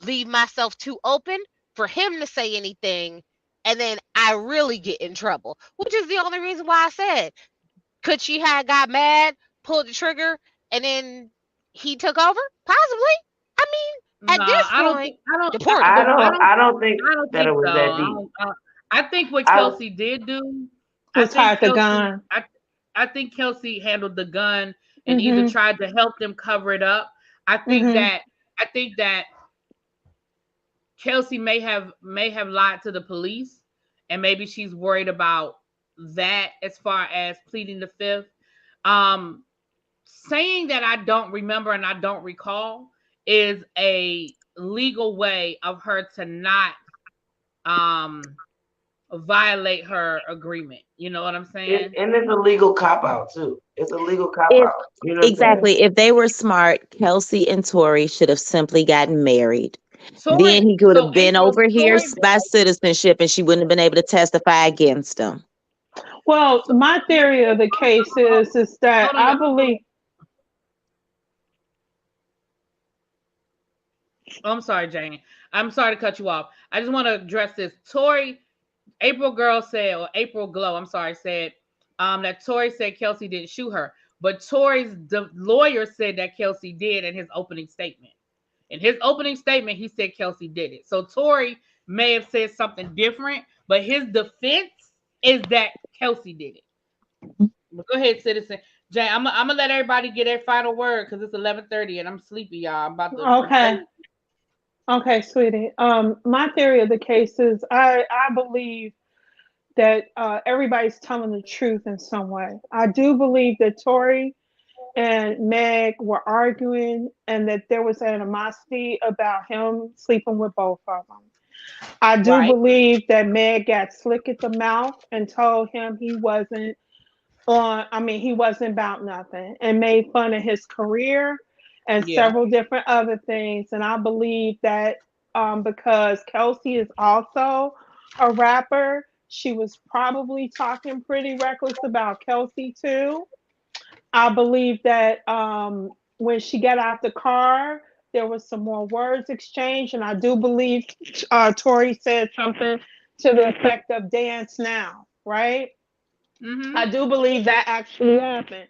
leave myself too open for him to say anything and then I really get in trouble, which is the only reason why I said, could she have got mad, pulled the trigger, and then he took over? Possibly. I mean, at nah, this I don't point, think I don't deport I, him. I don't think I don't that it think was so. that deep. I think what I Kelsey did do, I Was think hide the Kelsey, gun. I think Kelsey handled the gun and either Mhm. tried to help them cover it up. I think Mhm. that I think that Kelsey may have lied to the police, and maybe she's worried about that as far as pleading the fifth. Um, Saying that I don't remember and I don't recall is a legal way of her to not um violate her agreement. You know what I'm saying? And it's a legal cop out too. It's a legal cop If out. You know what I'm saying? exactly, if they were smart, Kelsey and Tory should have simply gotten married. Then Tory, he could so have been April, over here Tory, by citizenship and she wouldn't have been able to testify against him. Well, my theory of the case is that hold on, I y'all. believe. Oh, I'm sorry, Jane. I'm sorry to cut you off. I just want to address this. Tory, April Girl said, or April Glow, I'm sorry, said that Tory said Kelsey didn't shoot her. But Tory's lawyer said that Kelsey did in his opening statement. In his opening statement, he said Kelsey did it. So Tory may have said something different, but his defense is that Kelsey did it. But go ahead, citizen. Jay, I'm gonna let everybody get their final word because it's 11:30 and I'm sleepy, y'all. I'm about to go to Okay. bed. Okay, sweetie. My theory of the case is I believe that everybody's telling the truth in some way. I do believe that Tory and Meg were arguing and that there was animosity about him sleeping with both of them. I do Right. believe that Meg got slick at the mouth and told him he wasn't he wasn't about nothing and made fun of his career and Yeah. several different other things. And I believe that because Kelsey is also a rapper, she was probably talking pretty reckless about Kelsey too. I believe that when she got out the car, there was some more words exchanged, and I do believe Tori said something to the effect of "dance now," right? I Mm-hmm. do believe that actually happened.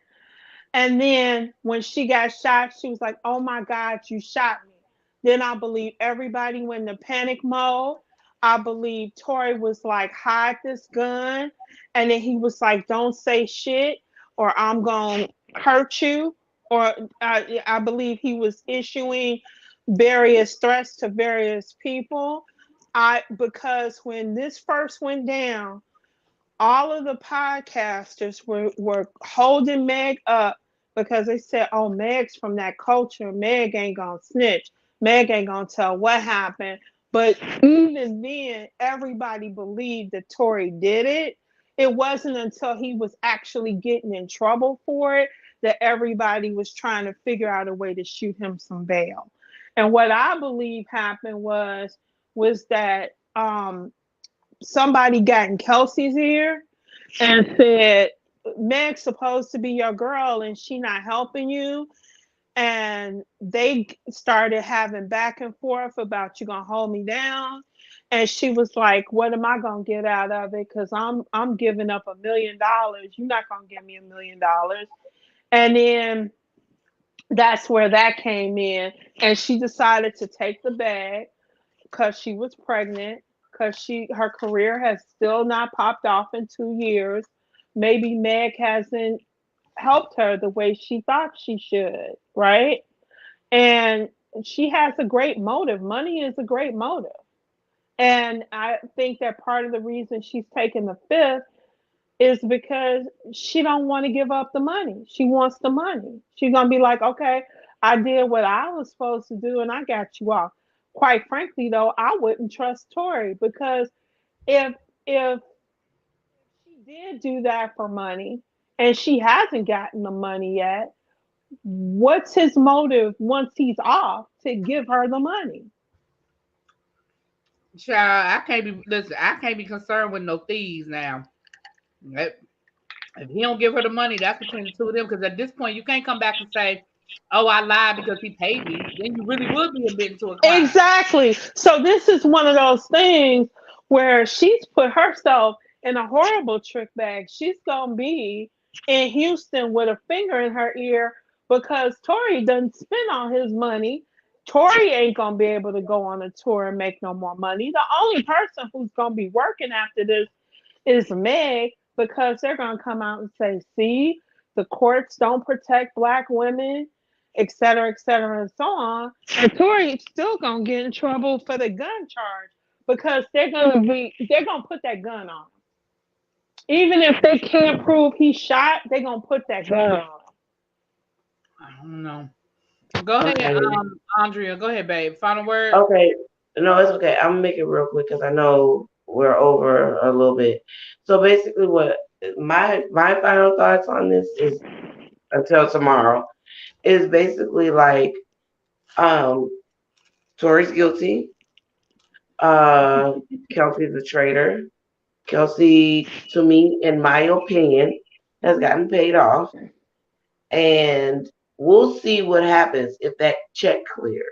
And then when she got shot, she was like, "Oh my God, you shot me." Then I believe everybody went into panic mode. I believe Tory was like, "Hide this gun," and then he was like, "Don't say shit, or I'm gonna hurt you." Or I believe he was issuing various threats to various people. I because when this first went down, all of the podcasters were holding Meg up because they said, "Oh, Meg's from that culture. Meg ain't gonna snitch. Meg ain't gonna tell what happened." But even then, everybody believed that Tory did it. It wasn't until he was actually getting in trouble for it that everybody was trying to figure out a way to shoot him some bail. And what I believe happened was that somebody got in Kelsey's ear and said, "Meg's supposed to be your girl and she not helping you." And they started having back and forth about, "You gonna hold me down?" And she was like, "What am I gonna get out of it? Because I'm giving up $1 million. You're not gonna give me $1 million." And then that's where that came in. And she decided to take the bag because she was pregnant, because her career has still not popped off in 2 years. Maybe Meg hasn't helped her the way she thought she should, right? And she has a great motive. Money is a great motive. And I think that part of the reason she's taking the fifth is because she don't want to give up the money. She wants the money. She's gonna be like, "Okay, I did what I was supposed to do and I got you off." Quite frankly though, I wouldn't trust Tori because if she did do that for money and she hasn't gotten the money yet, what's his motive once he's off to give her the money? Child, I can't be listen. I can't be concerned with no thieves now. If if he don't give her the money, that's between the two of them. Because at this point, you can't come back and say, "Oh, I lied because he paid me." Then you really would be admitting to a crime. Exactly. So this is one of those things where she's put herself in a horrible trick bag. She's gonna be in Houston with a finger in her ear because Tory doesn't spend all his money. Tory ain't gonna be able to go on a tour and make no more money. The only person who's gonna be working after this is Meg because they're gonna come out and say, "See, the courts don't protect black women," et cetera, and so on. And Tory's still gonna get in trouble for the gun charge because they're gonna put that gun on him. Even if they can't prove he shot, they're gonna put that gun on him. I don't know. Go ahead, Okay. Andrea. Go ahead, babe. Final word. Okay. No, it's okay. I'm gonna make it real quick because I know we're over a little bit. So basically, what my final thoughts on this is until tomorrow is basically like um Tori's guilty. Uh, Kelsey's a traitor. Kelsey, to me, in my opinion, has gotten paid off, and we'll see what happens if that check clears.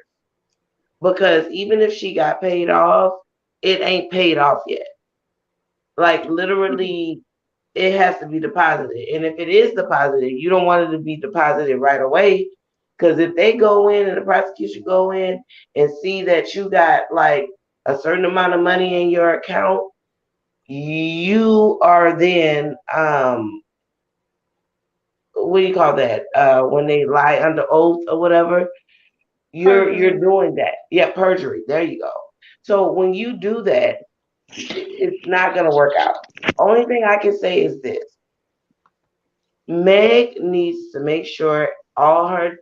Because even if she got paid off, it ain't paid off yet. Like literally, it has to be deposited. And if it is deposited, you don't want it to be deposited right away Because if they go in and the prosecution go in and see that you got like a certain amount of money in your account, you are then what do you call that? When they lie under oath or whatever, you're Perjury. doing that. Yeah, perjury. There you go. So when you do that, it's not gonna work out. Only thing I can say is this: Meg needs to make sure all her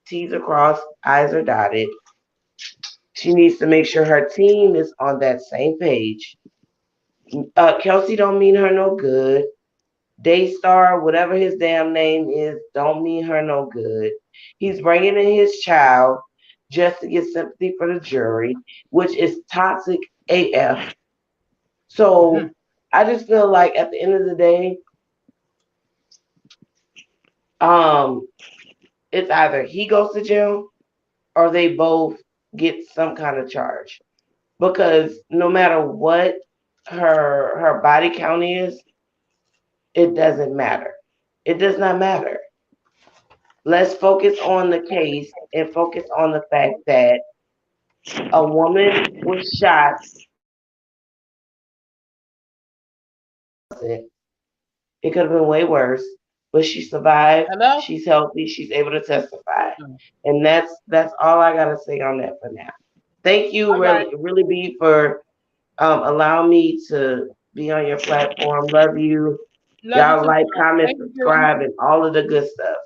T's are crossed, I's are dotted. She needs to make sure her team is on that same page. Kelsey don't mean her no good. Daystar, whatever his damn name is, don't mean her no good. He's bringing in his child just to get sympathy for the jury, which is toxic AF. So I just feel like at the end of the day, um, it's either he goes to jail or they both get some kind of charge. Because no matter what her body count is, it doesn't matter. It does not matter. Let's focus on the case and focus on the fact that a woman was shot. It could have been way worse, but she survived. Hello? She's healthy. She's able to testify, Mm. and that's all I gotta say on that for now. Thank you, All right. really, be for allowing me to be on your platform. Love you. Love you Y'all too. like, comment, Thank you. subscribe, and all of the good stuff.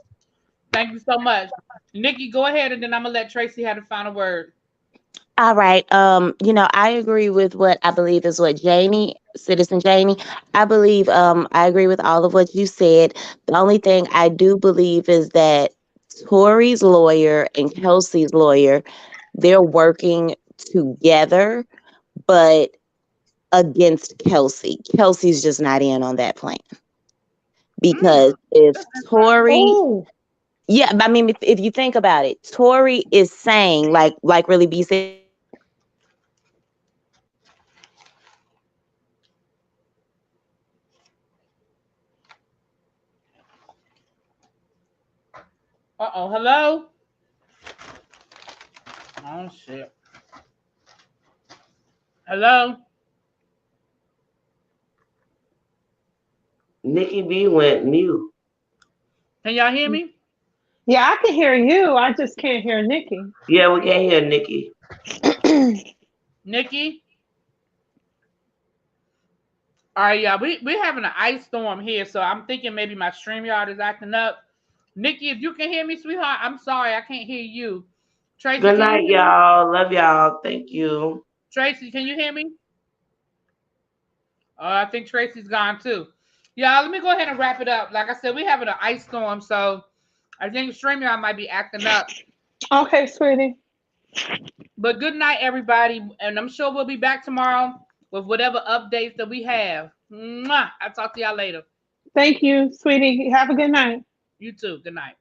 Thank you so much. Nikki, go ahead and then I'm gonna let Tracy have the final word. All right. I agree with what I believe is what Janie, Citizen Janie. I believe I agree with all of what you said. The only thing I do believe is that Tory's lawyer and Kelsey's lawyer, they're working together, but against Kelsey. Kelsey's just not in on that plan. Because if That's interesting. Tory, Oh, yeah, I mean, if you think about it, Tory is saying, like Really B said, Hello? Oh shit. Hello? Nikki B went mute. Can y'all hear me? yeah, I can hear you. I just can't hear Nikki. Yeah, we can't hear Nikki. Nikki? All right, y'all. We're having an ice storm here, so I'm thinking maybe my StreamYard is acting up. Nikki, if you can hear me, sweetheart, I'm sorry, I can't hear you. Tracy, Good can you night, hear me? y'all. Love y'all. Thank you. Tracy, can you hear me? I think Tracy's gone too. Yeah, let me go ahead and wrap it up. Like I said, we're having an ice storm, so I think StreamYard might be acting up. Okay, sweetie. But good night, everybody. And I'm sure we'll be back tomorrow with whatever updates that we have. Mwah! I'll talk to y'all later. Thank you, sweetie. Have a good night. You too. Good night.